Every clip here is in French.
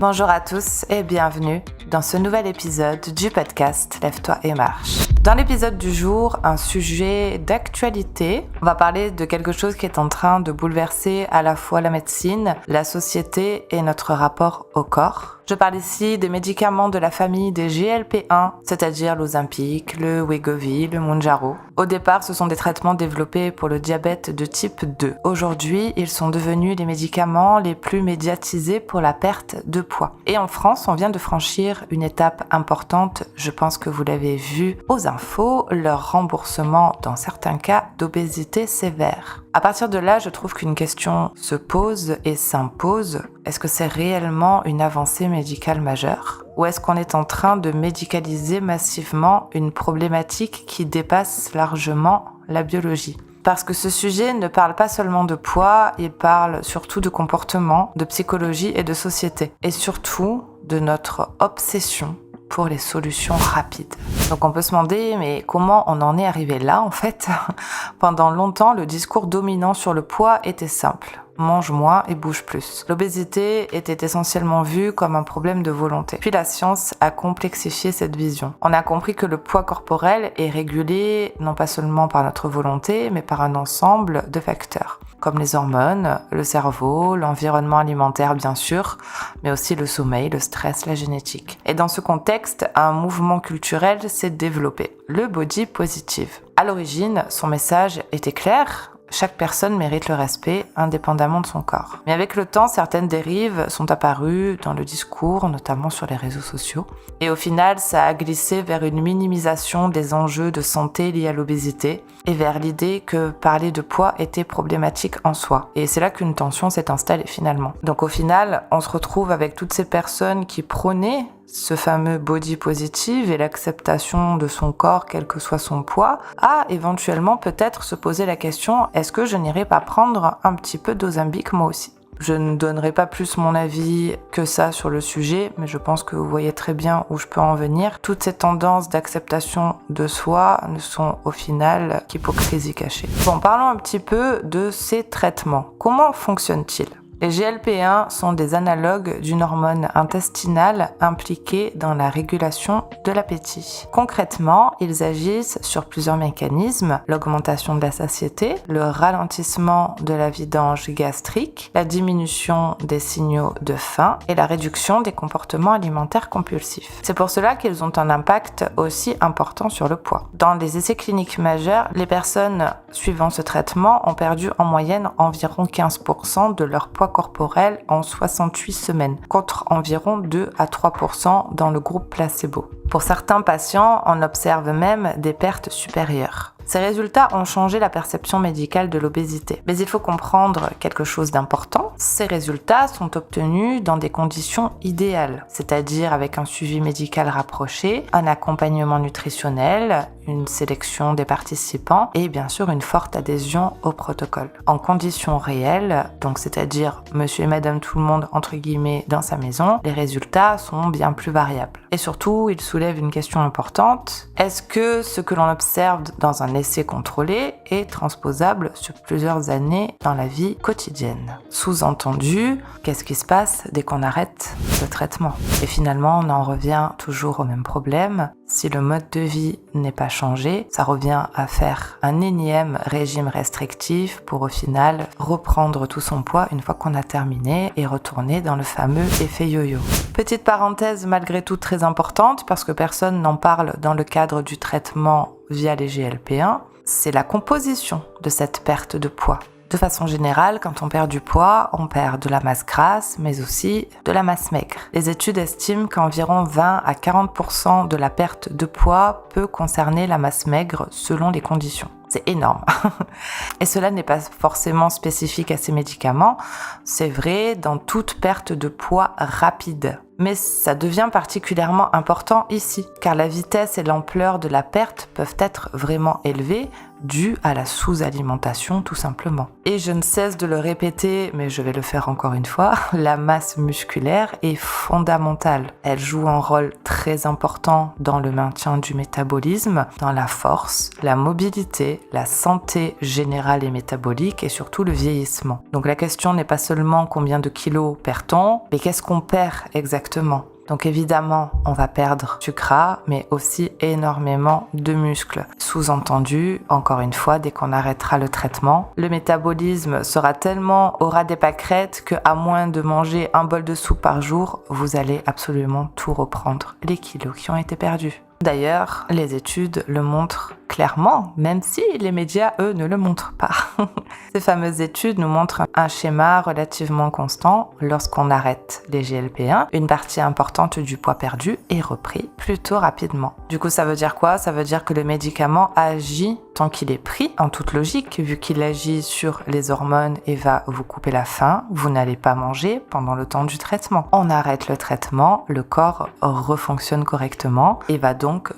Bonjour à tous et bienvenue dans ce nouvel épisode du podcast Lève-toi et marche. Dans l'épisode du jour, un sujet d'actualité. On va parler de quelque chose qui est en train de bouleverser à la fois la médecine, la société et notre rapport au corps. Je parle ici des médicaments de la famille des GLP-1, c'est-à-dire l'Ozempic, le Wegovy, le Mounjaro. Au départ, ce sont des traitements développés pour le diabète de type 2. Aujourd'hui, ils sont devenus les médicaments les plus médiatisés pour la perte de poids. Et en France, on vient de franchir une étape importante, je pense que vous l'avez vu aux infos, leur remboursement dans certains cas d'obésité sévère. À partir de là, je trouve qu'une question se pose et s'impose. Est-ce que c'est réellement une avancée médicale majeure ? Ou est-ce qu'on est en train de médicaliser massivement une problématique qui dépasse largement la biologie ? Parce que ce sujet ne parle pas seulement de poids, il parle surtout de comportement, de psychologie et de société. Et surtout de notre obsession pour les solutions rapides. Donc on peut se demander, mais comment on en est arrivé là en fait ? Pendant longtemps, le discours dominant sur le poids était simple. Mange moins et bouge plus. L'obésité était essentiellement vue comme un problème de volonté. Puis la science a complexifié cette vision. On a compris que le poids corporel est régulé non pas seulement par notre volonté, mais par un ensemble de facteurs, comme les hormones, le cerveau, l'environnement alimentaire bien sûr, mais aussi le sommeil, le stress, la génétique. Et dans ce contexte, un mouvement culturel s'est développé, le body positive. À l'origine, son message était clair. Chaque personne mérite le respect, indépendamment de son corps. Mais avec le temps, certaines dérives sont apparues dans le discours, notamment sur les réseaux sociaux. Et au final, ça a glissé vers une minimisation des enjeux de santé liés à l'obésité et vers l'idée que parler de poids était problématique en soi. Et c'est là qu'une tension s'est installée finalement. Donc au final, on se retrouve avec toutes ces personnes qui prônaient ce fameux body positive et l'acceptation de son corps, quel que soit son poids, à éventuellement peut-être se poser la question, est-ce que je n'irai pas prendre un petit peu d'Ozempic moi aussi ? Je ne donnerai pas plus mon avis que ça sur le sujet, mais je pense que vous voyez très bien où je peux en venir. Toutes ces tendances d'acceptation de soi ne sont au final qu'hypocrisie cachée. Bon, parlons un petit peu de ces traitements. Comment fonctionnent-ils ? Les GLP-1 sont des analogues d'une hormone intestinale impliquée dans la régulation de l'appétit. Concrètement, ils agissent sur plusieurs mécanismes, l'augmentation de la satiété, le ralentissement de la vidange gastrique, la diminution des signaux de faim et la réduction des comportements alimentaires compulsifs. C'est pour cela qu'ils ont un impact aussi important sur le poids. Dans les essais cliniques majeurs, les personnes suivant ce traitement ont perdu en moyenne environ 15% de leur poids corporel en 68 semaines, contre environ 2 à 3% dans le groupe placebo. Pour certains patients, on observe même des pertes supérieures. Ces résultats ont changé la perception médicale de l'obésité. Mais il faut comprendre quelque chose d'important. Ces résultats sont obtenus dans des conditions idéales, c'est-à-dire avec un suivi médical rapproché, un accompagnement nutritionnel, une sélection des participants et bien sûr une forte adhésion au protocole. En conditions réelles, donc c'est-à-dire monsieur et madame tout le monde entre guillemets dans sa maison, les résultats sont bien plus variables. Et surtout, il soulève une question importante. Est-ce que ce que l'on observe dans un essai contrôlé est transposable sur plusieurs années dans la vie quotidienne ? Sous-entendu, qu'est-ce qui se passe dès qu'on arrête le traitement ? Et finalement, on en revient toujours au même problème. Si le mode de vie n'est pas changé, ça revient à faire un énième régime restrictif pour au final reprendre tout son poids une fois qu'on a terminé et retourner dans le fameux effet yo-yo. Petite parenthèse malgré tout très importante parce que personne n'en parle dans le cadre du traitement via les GLP-1, c'est la composition de cette perte de poids. De façon générale, quand on perd du poids, on perd de la masse grasse, mais aussi de la masse maigre. Les études estiment qu'environ 20 à 40% de la perte de poids peut concerner la masse maigre selon les conditions. C'est énorme. Et cela n'est pas forcément spécifique à ces médicaments. C'est vrai dans toute perte de poids rapide. Mais ça devient particulièrement important ici, car la vitesse et l'ampleur de la perte peuvent être vraiment élevées, dû à la sous-alimentation tout simplement. Et je ne cesse de le répéter, mais je vais le faire encore une fois, la masse musculaire est fondamentale. Elle joue un rôle très important dans le maintien du métabolisme, dans la force, la mobilité, la santé générale et métabolique et surtout le vieillissement. Donc la question n'est pas seulement combien de kilos perd-on, mais qu'est-ce qu'on perd exactement ? Donc évidemment, on va perdre du gras, mais aussi énormément de muscles. Sous-entendu, encore une fois, dès qu'on arrêtera le traitement, le métabolisme aura des pâquerettes qu'à moins de manger un bol de soupe par jour, vous allez absolument tout reprendre, les kilos qui ont été perdus. D'ailleurs, les études le montrent clairement, même si les médias, eux, ne le montrent pas. Ces fameuses études nous montrent un schéma relativement constant. Lorsqu'on arrête les GLP-1, une partie importante du poids perdu est repris plutôt rapidement. Du coup, ça veut dire quoi ? Ça veut dire que le médicament agit tant qu'il est pris, en toute logique, vu qu'il agit sur les hormones et va vous couper la faim, vous n'allez pas manger pendant le temps du traitement. On arrête le traitement, le corps refonctionne correctement et va donc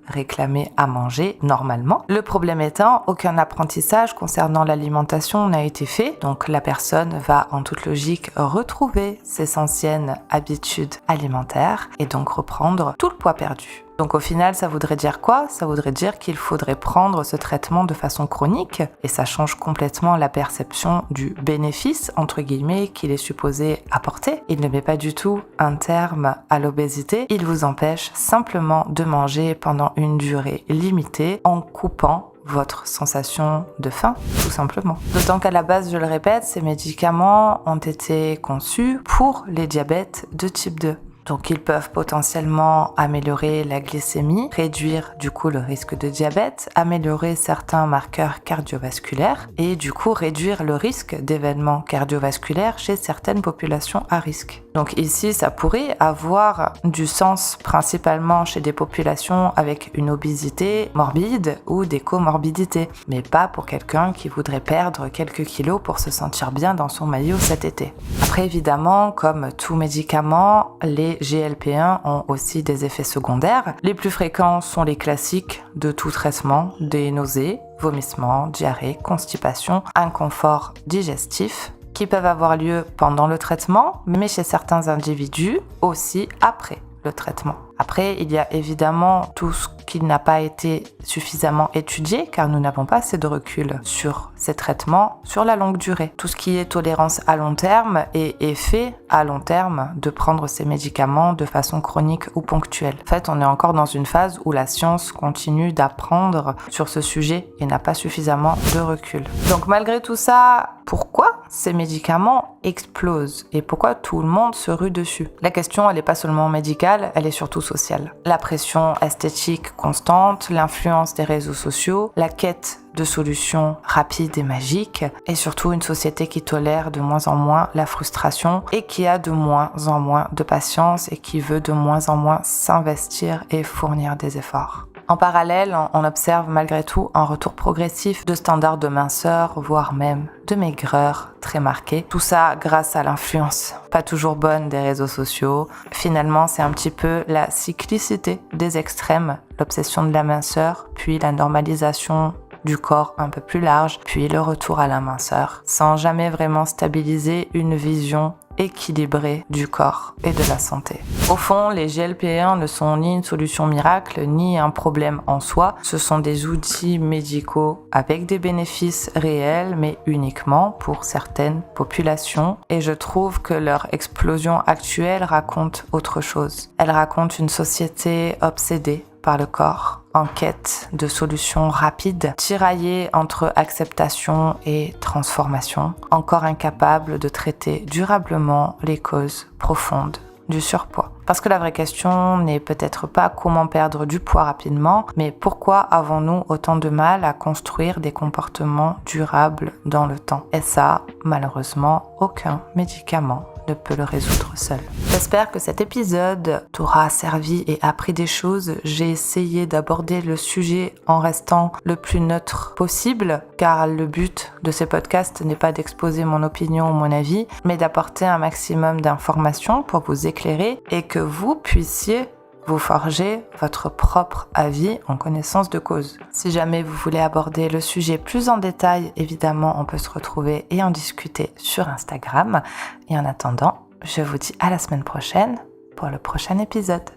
réclamer à manger normalement. Le problème étant, aucun apprentissage concernant l'alimentation n'a été fait, donc la personne va en toute logique retrouver ses anciennes habitudes alimentaires et donc reprendre tout le poids perdu. Donc au final, ça voudrait dire quoi ? Ça voudrait dire qu'il faudrait prendre ce traitement de façon chronique et ça change complètement la perception du bénéfice, entre guillemets, qu'il est supposé apporter. Il ne met pas du tout un terme à l'obésité, il vous empêche simplement de manger pendant une durée limitée en coupant votre sensation de faim, tout simplement. D'autant qu'à la base, je le répète, ces médicaments ont été conçus pour les diabètes de type 2. Donc ils peuvent potentiellement améliorer la glycémie, réduire du coup le risque de diabète, améliorer certains marqueurs cardiovasculaires et du coup réduire le risque d'événements cardiovasculaires chez certaines populations à risque. Donc ici, ça pourrait avoir du sens principalement chez des populations avec une obésité morbide ou des comorbidités, mais pas pour quelqu'un qui voudrait perdre quelques kilos pour se sentir bien dans son maillot cet été. Après évidemment, comme tout médicament, les GLP-1 ont aussi des effets secondaires. Les plus fréquents sont les classiques de tout traitement, des nausées, vomissements, diarrhée, constipation, inconfort digestif, qui peuvent avoir lieu pendant le traitement, mais chez certains individus aussi après le traitement. Après, il y a évidemment tout ce qui n'a pas été suffisamment étudié, car nous n'avons pas assez de recul sur ces traitements sur la longue durée. Tout ce qui est tolérance à long terme et effet à long terme de prendre ces médicaments de façon chronique ou ponctuelle. En fait, on est encore dans une phase où la science continue d'apprendre sur ce sujet et n'a pas suffisamment de recul. Donc malgré tout ça, pourquoi ces médicaments explosent et pourquoi tout le monde se rue dessus ? La question, elle n'est pas seulement médicale, elle est surtout sociale. La pression esthétique constante, l'influence des réseaux sociaux, la quête de solutions rapides et magiques, et surtout une société qui tolère de moins en moins la frustration et qui a de moins en moins de patience et qui veut de moins en moins s'investir et fournir des efforts. En parallèle, on observe malgré tout un retour progressif de standards de minceur, voire même de maigreur très marqués. Tout ça grâce à l'influence pas toujours bonne des réseaux sociaux. Finalement, c'est un petit peu la cyclicité des extrêmes, l'obsession de la minceur, puis la normalisation du corps un peu plus large, puis le retour à la minceur, sans jamais vraiment stabiliser une vision équilibrée du corps et de la santé. Au fond, les GLP-1 ne sont ni une solution miracle, ni un problème en soi. Ce sont des outils médicaux avec des bénéfices réels, mais uniquement pour certaines populations. Et je trouve que leur explosion actuelle raconte autre chose. Elle raconte une société obsédée par le corps, en quête de solutions rapides, tiraillée entre acceptation et transformation, encore incapable de traiter durablement les causes profondes du surpoids. Parce que la vraie question n'est peut-être pas comment perdre du poids rapidement, mais pourquoi avons-nous autant de mal à construire des comportements durables dans le temps ? Et ça, malheureusement, aucun médicament ne peut le résoudre seul. J'espère que cet épisode t'aura servi et appris des choses. J'ai essayé d'aborder le sujet en restant le plus neutre possible, car le but de ces podcasts n'est pas d'exposer mon opinion ou mon avis, mais d'apporter un maximum d'informations pour vous éclairer et que vous puissiez vous forger votre propre avis en connaissance de cause. Si jamais vous voulez aborder le sujet plus en détail, évidemment, on peut se retrouver et en discuter sur Instagram. Et en attendant, je vous dis à la semaine prochaine pour le prochain épisode.